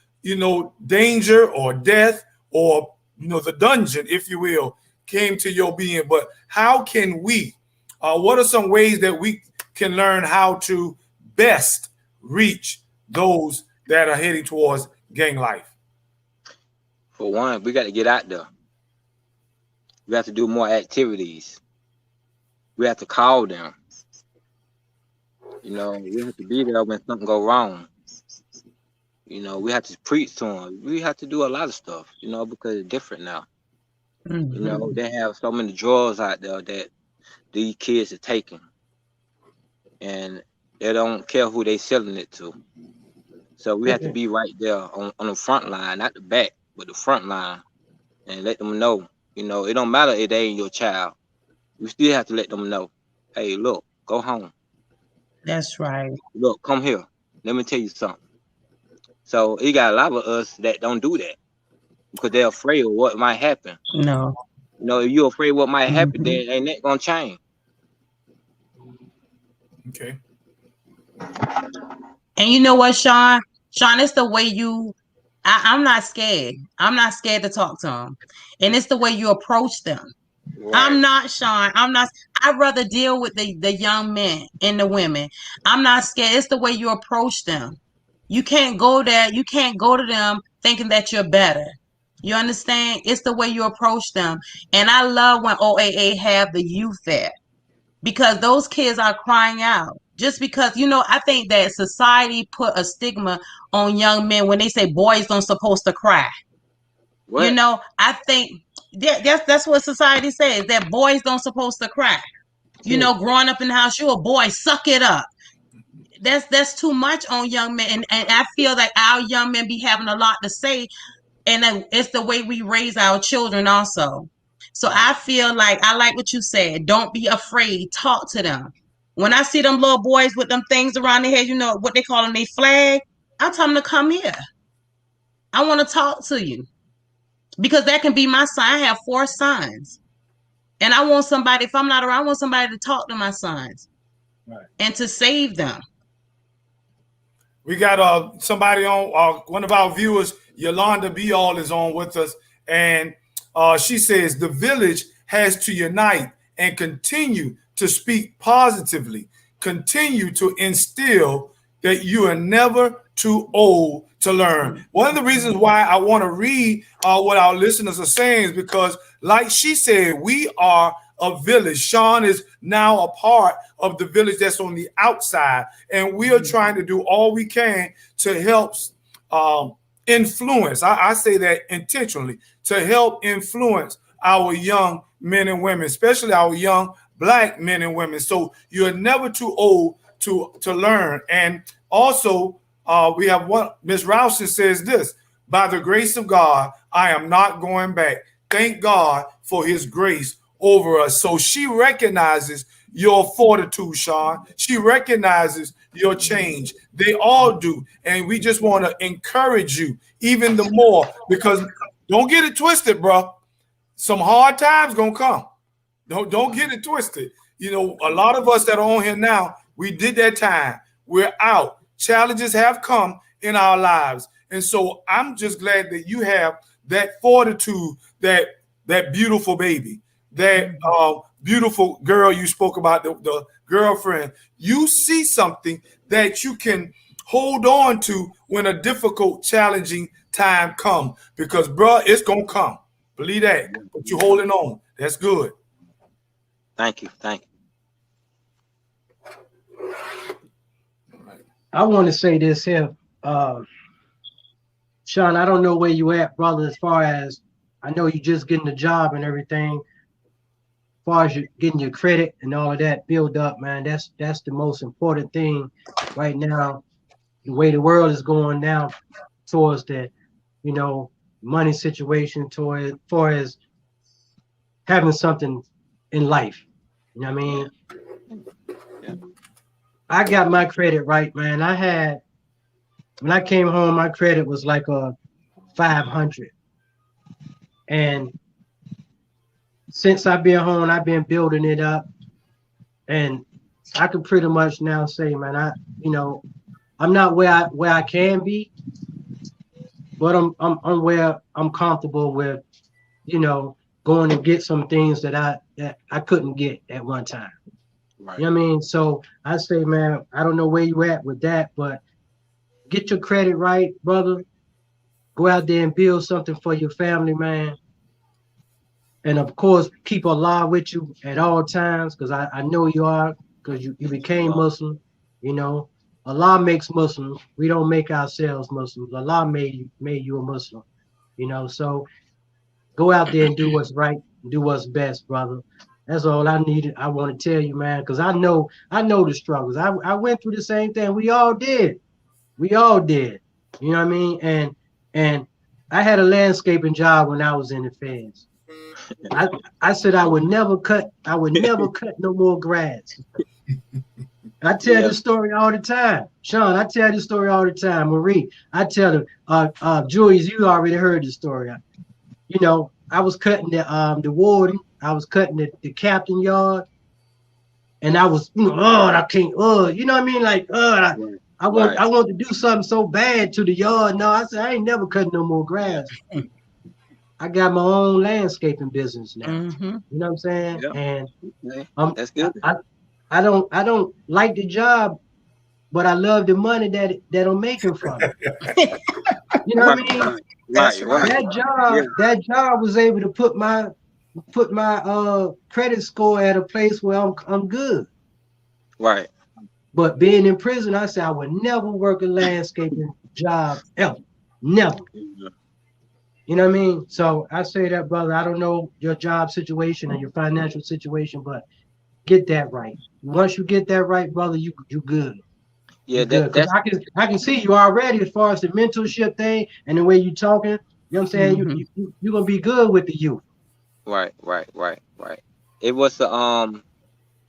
danger or death or the dungeon, if you will, came to your being. But how can we? What are some ways that we can learn how to best reach those that are heading towards gang life? For one, we got to get out there. We have to do more activities. We have to call them. We have to be there when something go wrong. We have to preach to them. We have to do a lot of stuff. Because it's different now. Mhm. They have so many drugs out there that these kids are taking, and they don't care who they selling it to. So we have to be right there on the front line, not the back, but the front line, and let them know. It don't matter if they ain't your child. You still have to let them know. Hey, look, go home. That's right. Look, come here. Let me tell you something. So you got a lot of us that don't do that because they're afraid of what might happen. No. If you're afraid of what might happen, Mhm. then ain't that gonna change. Okay. And you know what, Sean? Sean, it's the way I'm not scared. I'm not scared to talk to them. And it's the way you approach them. I'm Right. not, Sean. I'm not. I'd rather deal with the young men and the women. I'm not scared. It's the way you approach them. You can't go there. You can't go to them thinking that you're better. You understand? It's the way you approach them. And I love when OAA have the youth there because those kids are crying out. Just because, I think that society put a stigma on young men when they say boys don't supposed to cry. What? I think that's what society says, that boys don't supposed to cry. True. Growing up in the house, you're a boy, suck it up. That's too much on young men, and I feel like our young men be having a lot to say, and it's the way we raise our children also. So I feel like I like what you said. Don't be afraid. Talk to them. When I see them little boys with them things around their head, what they call them, they flag. I tell them to come here. I want to talk to you because that can be my son. I have 4 sons, and I want somebody. If I'm not around, I want somebody to talk to my sons Right. and to save them. We got somebody on, one of our viewers, Yolanda Beall, is on with us, and she says the village has to unite and continue to speak positively, continue to instill that you are never too old to learn. One of the reasons why I want to read what our listeners are saying is because, like she said, we are a village. Sean is now a part of the village that's on the outside, and we are trying to do all we can to help influence. I say that intentionally, to help influence our young men and women, especially our young Black men and women. So you're never too old to learn. And also, we have one. Miss Rowson says this: by the grace of God, I am not going back. Thank God for His grace over us. So she recognizes your fortitude, Sean. She recognizes your change. They all do. And we just want to encourage you even the more, because don't get it twisted, bro. Some hard times gonna come. Don't get it twisted. You know, a lot of us that are on here now, we did that time. We're out. Challenges have come in our lives. And so I'm just glad that you have that fortitude, that beautiful baby, that beautiful girl you spoke about, the girlfriend. You see something that you can hold on to when a difficult, challenging time comes. Because, bro, it's going to come. Believe that. But you're holding on. That's good. Thank you. Thank you. I want to say this here. Sean, I don't know where you at, brother, as far as I know you just getting the job and everything. As far as you getting your credit and all of that build up, man, that's the most important thing right now. The way the world is going now towards the, you know, money situation, toward as far as having something in life. You know what I mean? Yeah. I got my credit right, man. When I came home, my credit was like a 500. And since I've been home, I've been building it up. And I can pretty much now say, man, I'm not where I can be, but I'm where I'm comfortable with, you know, going to get some things that I couldn't get at one time. Right. You know what I mean? So I say, man, I don't know where you at with that, but get your credit right, brother. Go out there and build something for your family, man. And of course, keep Allah with you at all times, because I know you are, because you became Muslim. You know, Allah makes Muslims. We don't make ourselves Muslims. Allah made you a Muslim. You know, so go out there and do what's right, do what's best, brother. That's all I needed. I want to tell you, man, because I know the struggles. I went through the same thing. We all did. You know what I mean? And I had a landscaping job when I was in the feds. I said I would never cut no more grass. I tell this story all the time. Sean, I tell this story all the time. Marie, I tell them. Julius, you already heard the story. You know, I was cutting the warden. I was cutting the captain yard, and I was, I can't, you know what I mean? Like, I want to do something so bad to the yard. No, I said I ain't never cutting no more grass. I got my own landscaping business now. Mm-hmm. You know what I'm saying? Yep. And that's good. I don't like the job, but I love the money that I'm making from it. You know what I mean? Right. That job was able to put my credit score at a place where I'm good. Right. But being in prison, I said I would never work a landscaping job ever. Never. You know what I mean? So I say that, brother, I don't know your job situation and your financial situation, but get that right. Once you get that right, brother, you good. Yeah, because I can see you already as far as the mentorship thing and the way you talking. You know what I'm saying? Mm-hmm. You're gonna be good with the youth. Right. It was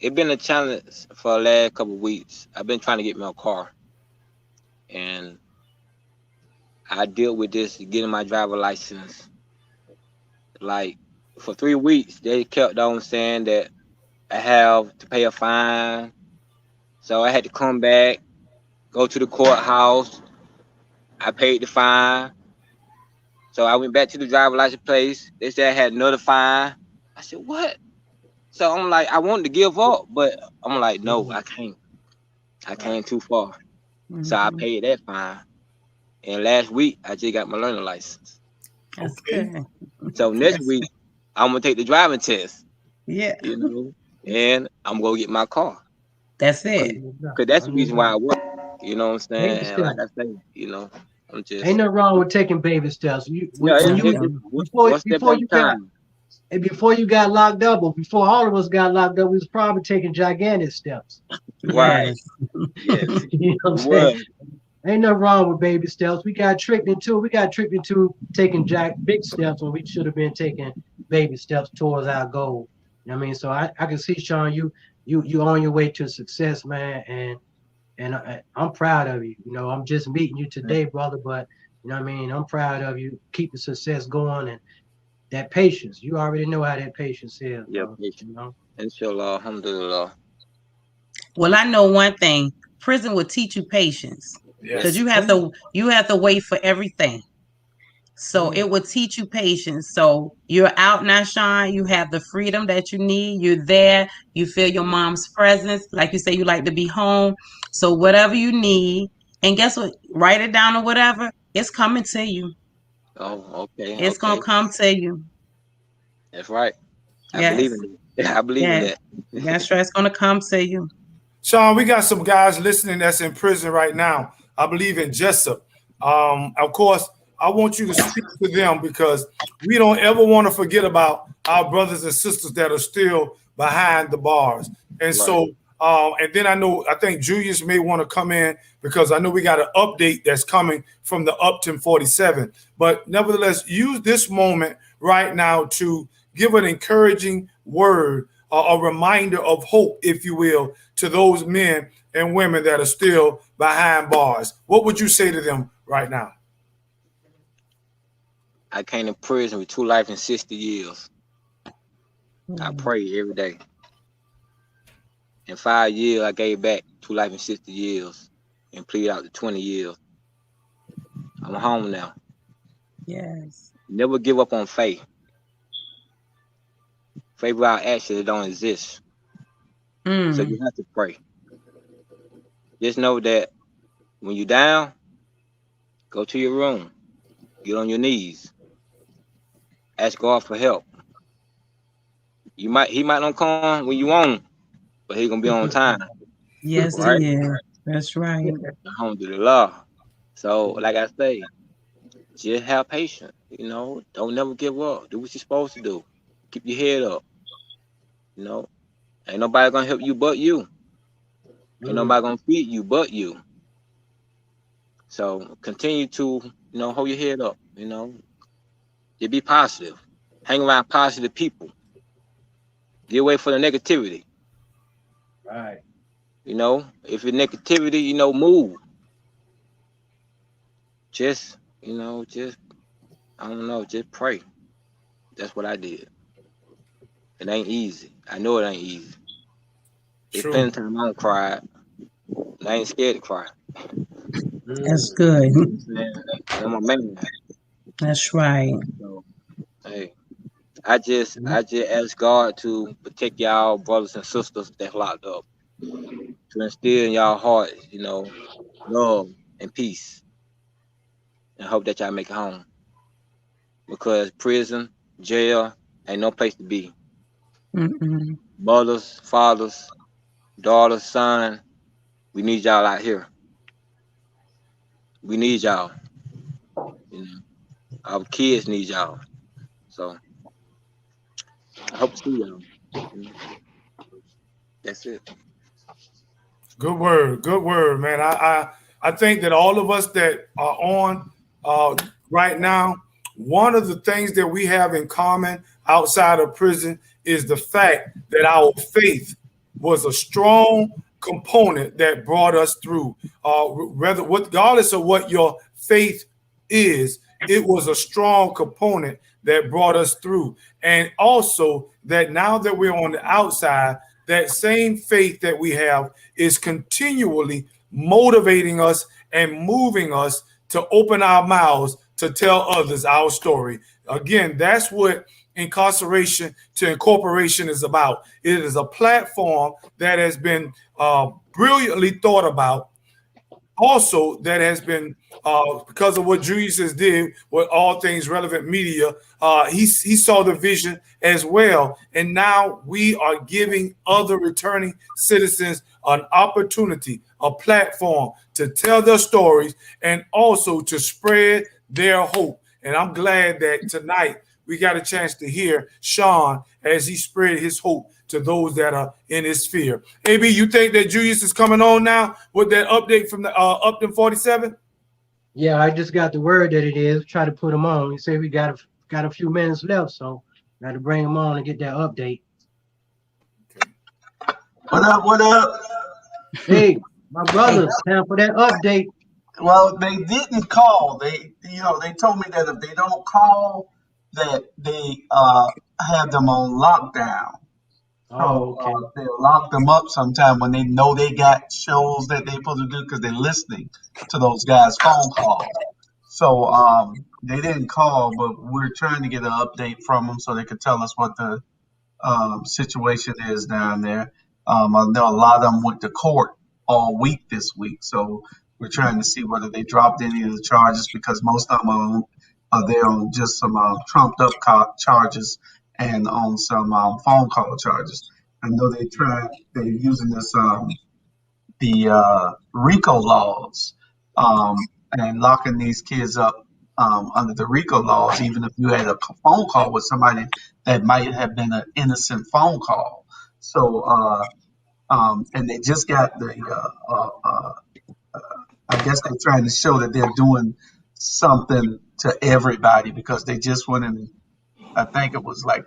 it been a challenge for the last couple of weeks. I've been trying to get me a car, and I deal with this getting my driver license. Like for 3 weeks, they kept on saying that I have to pay a fine, so I had to come back, go to the courthouse. I paid the fine, so I went back to the driver license place. They said I had another fine. I said, what? So I'm like, I wanted to give up, but I'm like, no, I can't. I came too far. Mm-hmm. So I paid that fine. And last week, I just got my learning license. That's good. So next week, I'm going to take the driving test. Yeah. You know, and I'm going to get my car. That's it. Because that's the reason why I work. You know what I'm saying? And like I say, you know, I'm just... Ain't nothing wrong with taking baby steps. Before you got locked up, or before all of us got locked up, we was probably taking gigantic steps. Right. Yes. You know what I'm saying? Ain't nothing wrong with baby steps. We got tricked into taking big steps when we should have been taking baby steps towards our goal. You know what I mean? So I can see, Sean, you on your way to success, man, And I'm proud of you. You know, I'm just meeting you today, brother, but you know what I mean? I'm proud of you. Keep the success going and that patience. You already know how that patience is, Yeah, bro. You know? inshallah, alhamdulillah. Well, I know one thing. Prison will teach you patience because Yes. you have to wait for everything. So it will teach you patience. So you're out now, Sean. You have the freedom that you need. You're there. You feel your mom's presence. Like you say, you like to be home. So whatever you need, and guess what? Write it down or whatever. It's coming to you. Oh, okay, It's gonna okay. come to you. That's right. I believe Yes. in it. I believe in Yes. that. That's right. It's gonna come to you. Sean, we got some guys listening that's in prison right now. I believe in Jessup. Of course, I want you to speak to them because we don't ever want to forget about our brothers and sisters that are still behind the bars. And Right. so, and then I think Julius may want to come in because I know we got an update that's coming from the Upton 47. But nevertheless, use this moment right now to give an encouraging word, a reminder of hope, if you will, to those men and women that are still behind bars. What would you say to them right now? I came to prison with 2 life and 60 years. I pray every day. In 5 years, I gave back 2 life and 60 years and pleaded out to 20 years. I'm home now. Yes. Never give up on faith. Faith without action, it don't exist. So you have to pray. Just know that when you're down, go to your room. Get on your knees. Ask God for help. He might not come when you want him, but he gonna be on time. Yes, Right? he is. That's right. Alhamdulillah. So, like I say, just have patience. You know, don't never give up. Do what you're supposed to do. Keep your head up. You know, ain't nobody gonna help you but you. Ain't nobody gonna feed you but you. So continue to, hold your head up. Just be positive. Hang around positive people. Get away from the negativity. Right. If it's negativity, move. Just, I don't know, just pray. That's what I did. It ain't easy. I know it ain't easy. It's plenty of time I don't cry. I ain't scared to cry. That's good. I'm a man. That's right. So, hey, I just ask God to protect y'all brothers and sisters that's locked up. To instill in y'all hearts, love and peace. And hope that y'all make it home. Because prison, jail, ain't no place to be. Mothers, fathers, daughters, son, we need y'all out here. We need y'all. Our kids need y'all. So I hope to see y'all. That's it. Good word, man. I think that all of us that are on right now, one of the things that we have in common outside of prison is the fact that our faith was a strong component that brought us through. Regardless of what your faith is, it was a strong component that brought us through. And also that now that we're on the outside, that same faith that we have is continually motivating us and moving us to open our mouths to tell others our story. Again, that's what Incarceration to Incorporation is about. It is a platform that has been brilliantly thought about. Also, that has been because of what Julius has did with all things relevant media. He saw the vision as well, and now we are giving other returning citizens an opportunity, a platform to tell their stories, and also to spread their hope. And I'm glad that tonight we got a chance to hear Sean as he spread his hope to those that are in his sphere. AB, you think that Julius is coming on now with that update from the Upton 47? Yeah, I just got the word that it is. Try to put him on. He said we got a few minutes left, so got to bring him on and get that update. What up? What up? Hey, My brother, time for that update. Well, they didn't call. They told me that if they don't call, that they have them on lockdown. Oh, So okay. they'll lock them up sometime when they know they got shows that they're supposed to do because they're listening to those guys' phone calls. So they didn't call, but we're trying to get an update from them so they could tell us what the situation is down there. I know a lot of them went to court all week this week, so we're trying to see whether they dropped any of the charges because most of them are there on just some trumped up charges and on some phone call charges. I know they're using the RICO laws and locking these kids up under the RICO laws, even if you had a phone call with somebody that might have been an innocent phone call. So, and they just got I guess they're trying to show that they're doing something to everybody because they just went in, I think it was like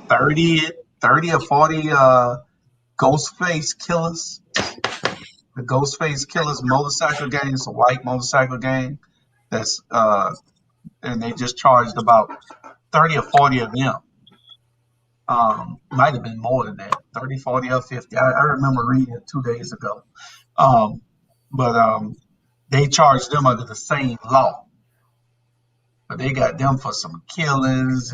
30, 30 or 40 Ghostface killers. The Ghostface Killers motorcycle gang. It's a white motorcycle gang. That's and they just charged about 30 or 40 of them. Might have been more than that, 30, 40, or 50. I remember reading it 2 days ago. Um, but they charged them under the same law. But they got them for some killings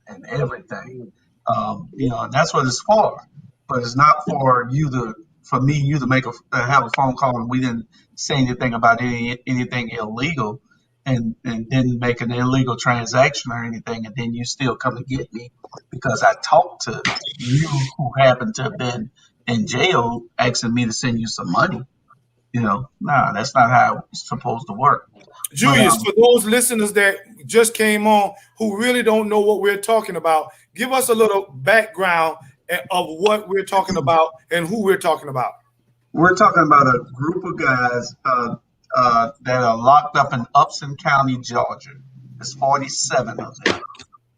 and everything. And that's what it's for. But it's not for you to make have a phone call and we didn't say anything about anything illegal and didn't make an illegal transaction or anything, and then you still come to get me because I talked to you who happened to have been in jail asking me to send you some money. Nah, that's not how it's supposed to work. But Julius, for those listeners that just came on who really don't know what we're talking about, give us a little background of what we're talking about and who we're talking about. we're talking about a group of guys that are locked up in Upson County, Georgia. There's 47 of them,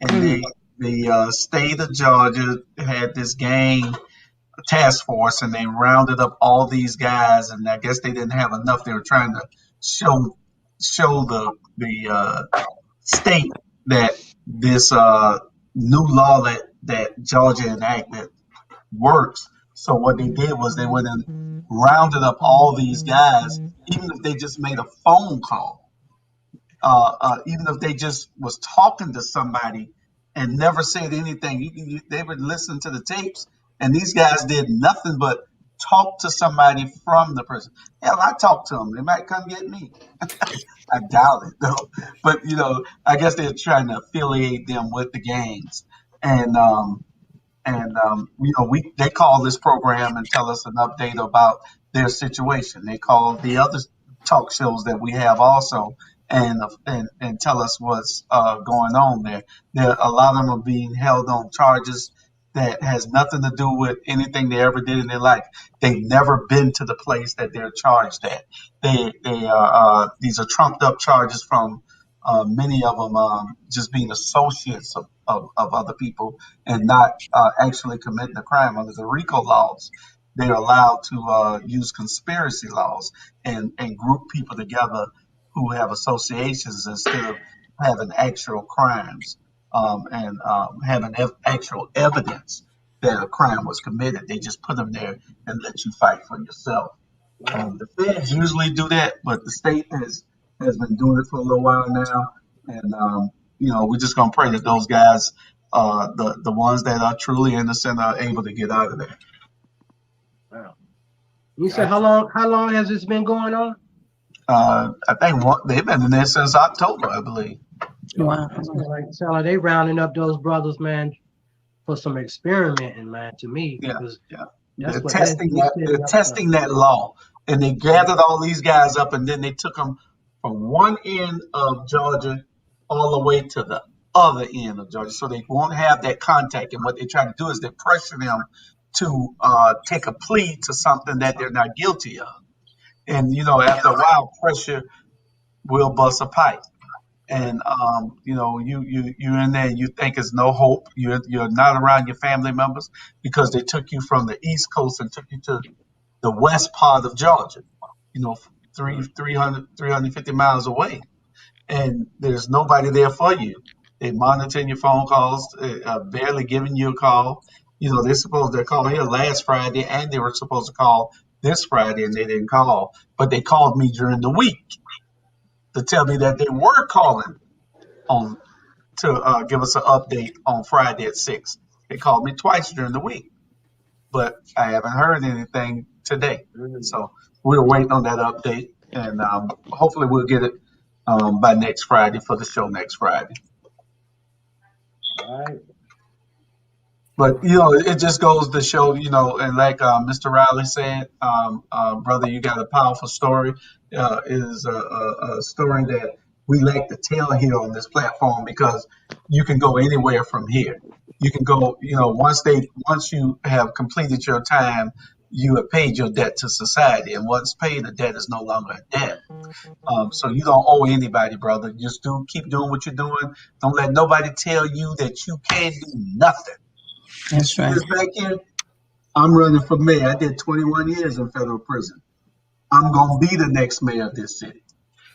and the state of Georgia had this gang task force, and they rounded up all these guys, and I guess they didn't have enough. They were trying to show the state that this new law that Georgia enacted works. So what they did was they went and rounded up all these guys, even if they just made a phone call, even if they just was talking to somebody and never said anything. They would listen to the tapes, and these guys did nothing but talk to somebody from the prison. Hell, I talked to them. They might come get me. I doubt it though. But I guess they're trying to affiliate them with the gangs, and we they call this program and tell us an update about their situation. They call the other talk shows that we have also and tell us what's going on there. A lot of them are being held on charges that has nothing to do with anything they ever did in their life. They've never been to the place that they're charged at. They are these are trumped up charges from many of them just being associates of other people and not actually committing a crime under the RICO laws. They're allowed to use conspiracy laws and group people together who have associations instead of having actual crimes and having actual evidence that a crime was committed. They just put them there and let you fight for yourself. The feds usually do that, but the state has been doing it for a little while now, and we're just gonna pray that those guys, the ones that are truly innocent, are able to get out of there. Wow. You said how long has this been going on? I think they've been in there since October, I believe. Wow. Sound like they rounding up those brothers, man, for some experimenting, man. To me, Yeah, because yeah. that's They're what testing that. They're testing that law, and they gathered all these guys up, and then they took them from one end of Georgia all the way to the other end of Georgia, so they won't have that contact. And what they try to do is they pressure them to take a plea to something that they're not guilty of. And after a while, pressure will bust a pipe. And you're in there and you think there's no hope. You're not around your family members because they took you from the East Coast and took you to the west part of Georgia, 350 miles away, and there's nobody there for you. They monitoring your phone calls, barely giving you a call. They're calling here last Friday, and they were supposed to call this Friday, and they didn't call. But they called me during the week to tell me that they were calling on to give us an update on Friday at 6. They called me twice during the week, but I haven't heard anything today. So we're waiting on that update, and hopefully we'll get it by next Friday for the show next Friday. All right. But it just goes to show, and like Mr. Riley said, brother, you got a powerful story. It is a story that we like to tell here on this platform, because you can go anywhere from here. You can go, once you have completed your time, you have paid your debt to society, and once paid, the debt is no longer a debt. So you don't owe anybody, brother. Just keep doing what you're doing. Don't let nobody tell you that you can't do nothing. That's right. This back here, I'm running for mayor. I did 21 years in federal prison. I'm going to be the next mayor of this city.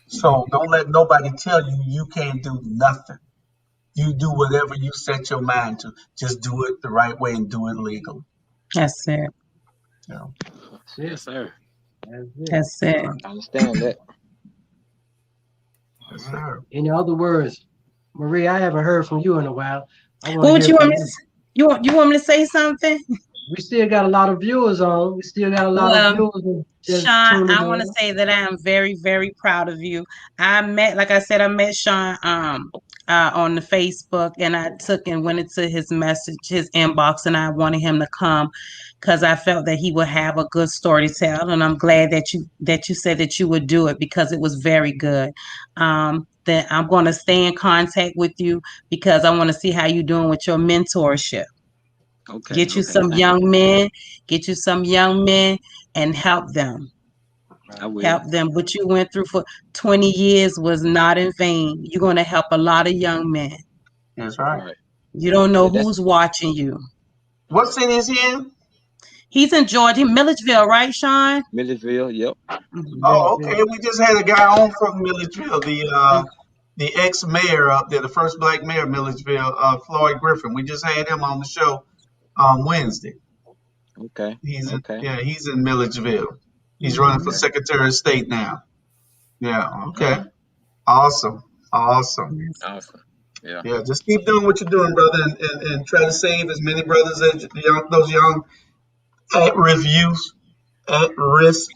So don't let nobody tell you you can't do nothing. You do whatever you set your mind to. Just do it the right way and do it legally. That's it. Yes, sir. That's it. I understand that. Yes, sir. In other words, Marie, I haven't heard from you in a while. What would you want me to? You want me to say something? We still got a lot of viewers on. We still got a lot of viewers. Sean, I want to say that I am very, very proud of you. Like I said, I met Sean on the Facebook, and I took and went into his inbox, and I wanted him to come because I felt that he would have a good story to tell, and I'm glad that you said that you would do it, because it was very good. That I'm going to stay in contact with you, because I want to see how you're doing with your mentorship. Okay. Get you some young men and help them. I will. Help them. What you went through for 20 years was not in vain. You're going to help a lot of young men. That's right. You don't know who's watching you. What city is he in? He's in Georgia, Milledgeville, right, Sean? Milledgeville, yep. Oh, okay. We just had a guy on from Milledgeville, the ex-mayor up there, the first black mayor of Milledgeville, Floyd Griffin. We just had him on the show Wednesday. Okay. He's in Milledgeville. He's running for Secretary of State now. Yeah. Okay. Awesome. Yeah. Just keep doing what you're doing, brother, and try to save as many brothers as those young at-risk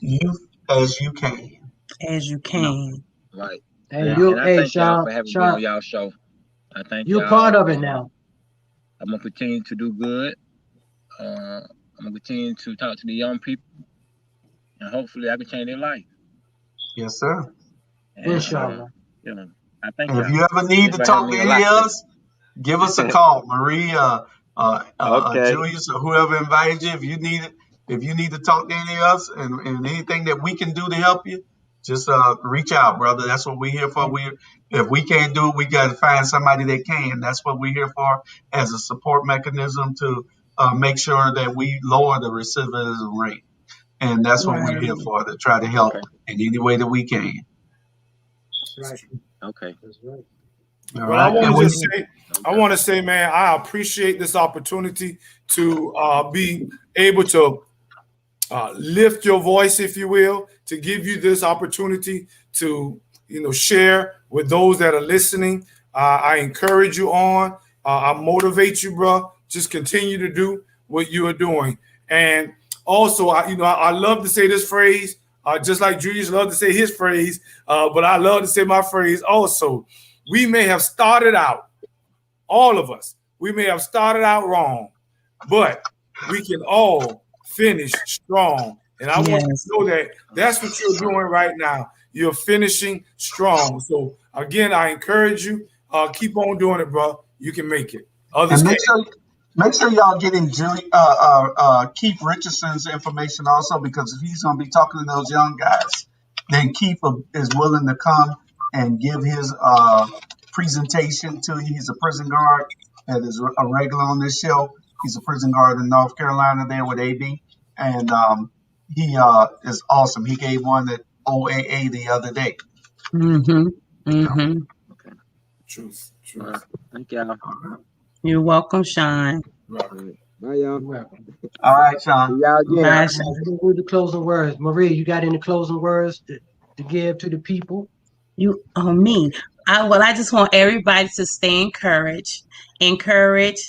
youth as you can. Right. Hey, and I thank Sean, y'all for having me on y'all show. I thank you're y'all. part of it now. I'm gonna continue to do good. I'm gonna continue to talk to the young people, and hopefully I can change their life. Yes, sir. And, Inshallah. I thank and y'all. if you ever need to talk to any of us, give us a call, Marie, Julius, or whoever invited you. If you need to talk to any of us, and anything that we can do to help you, just reach out, brother. That's what we're here for. If we can't do it, we got to find somebody that can. That's what we're here for, as a support mechanism to make sure that we lower the recidivism rate. And that's what we're here for, to try to help in any way that we can. That's right. Okay. That's right. All Well, I right. want to say, man, I appreciate this opportunity to be able to lift your voice, if you will, to give you this opportunity to, share with those that are listening. I encourage you on. I motivate you, bro. Just continue to do what you are doing. And also, I love to say this phrase, just like Julius loved to say his phrase, but I love to say my phrase also. We may have started out, all of us, we may have started out wrong, but we can all finish strong. And I want you to know that that's what you're doing right now. You're finishing strong. So again, I encourage you, keep on doing it, bro. You can make it. Others and can. make sure y'all getting Keith Richardson's information also, because if he's going to be talking to those young guys, then Keith is willing to come and give his presentation to you. He's a prison guard that is a regular on this show. He's a prison guard in North Carolina there with AB. And he is awesome. He gave one at OAA the other day. Mm-hmm. Mm-hmm. Okay. Truth. All right. Thank y'all. You're welcome, Sean. Right. All right. Bye, y'all. You're welcome. All right, See Sean. y'all again. Bye, Let's do the closing words. Marie, you got any closing words to give to the people? You, oh me. I just want everybody to stay encouraged. Encourage.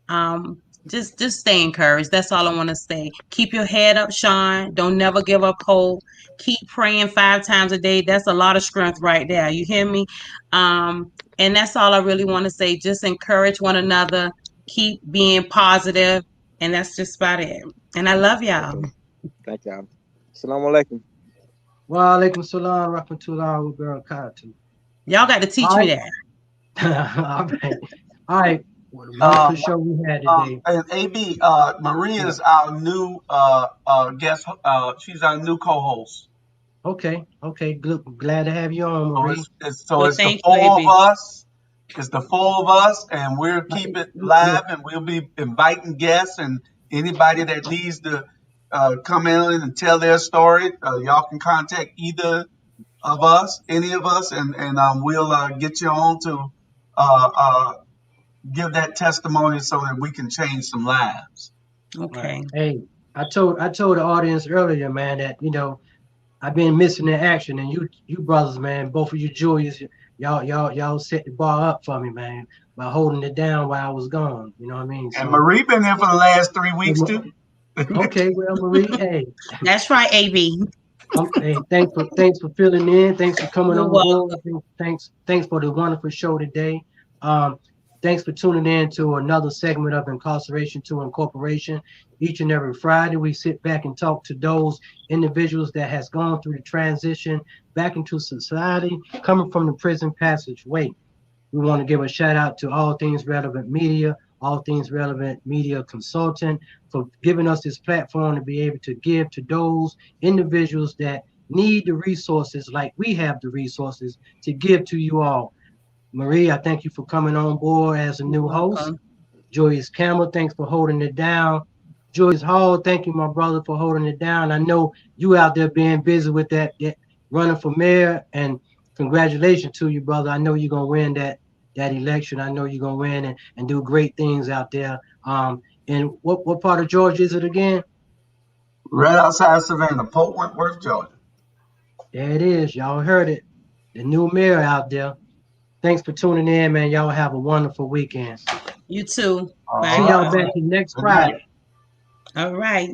Um, just stay encouraged. That's all I want to say. Keep your head up, Sean. Don't never give up hope. Keep praying 5 times a day. That's a lot of strength right there. You hear me? And that's all I really want to say. Just encourage one another. Keep being positive, and that's just about it. And I love y'all. Okay. Thank y'all. Assalamu alaikum. Wa alaikum salam rahmatullah wa barakatuh. Y'all got to teach All me right. that. All right. All right. What a wonderful show we had today. And AB, Maria is our new guest. She's our new co-host. Okay. Okay. Good. Glad to have you on, So Marie. it's the Thank you, four of AB. us. It's the four of us, and we'll keep it live, and we'll be inviting guests and anybody that needs to come in and tell their story. Y'all can contact either of us, any of us, and we'll get you on to give that testimony so that we can change some lives. Okay. Hey, I told the audience earlier, man, that I've been missing in action, and you brothers, man, both of you Julius, y'all set the bar up for me, man, by holding it down while I was gone. You know what I mean? And So Marie been here for the last 3 weeks too. okay, well, Marie, hey, That's right, AB. hey, thanks for filling in. Thanks for coming You're on board. welcome. Thanks for the wonderful show today. Um, thanks for tuning in to another segment of Incarceration to Incorporation. Each and every Friday, we sit back and talk to those individuals that has gone through the transition back into society, coming from the prison passageway. We want to give a shout out to All Things Relevant Media, All Things Relevant Media Consultant, for giving us this platform to be able to give to those individuals that need the resources like we have the resources to give to you all. Marie, I thank you for coming on board as a You're new host. welcome. Julius Campbell, thanks for holding it down. Julius Hall, thank you, my brother, for holding it down. I know you out there being busy with that running for mayor, and congratulations to you, brother. I know you're gonna win that election. I know you're gonna win and do great things out there. And what part of Georgia is it again? Right outside Savannah, Port Wentworth, Georgia. There it is. Y'all heard it. The new mayor out there. Thanks for tuning in, man. Y'all have a wonderful weekend. You too. All See Bye, y'all right. back y'all. next Good night. Friday. All right.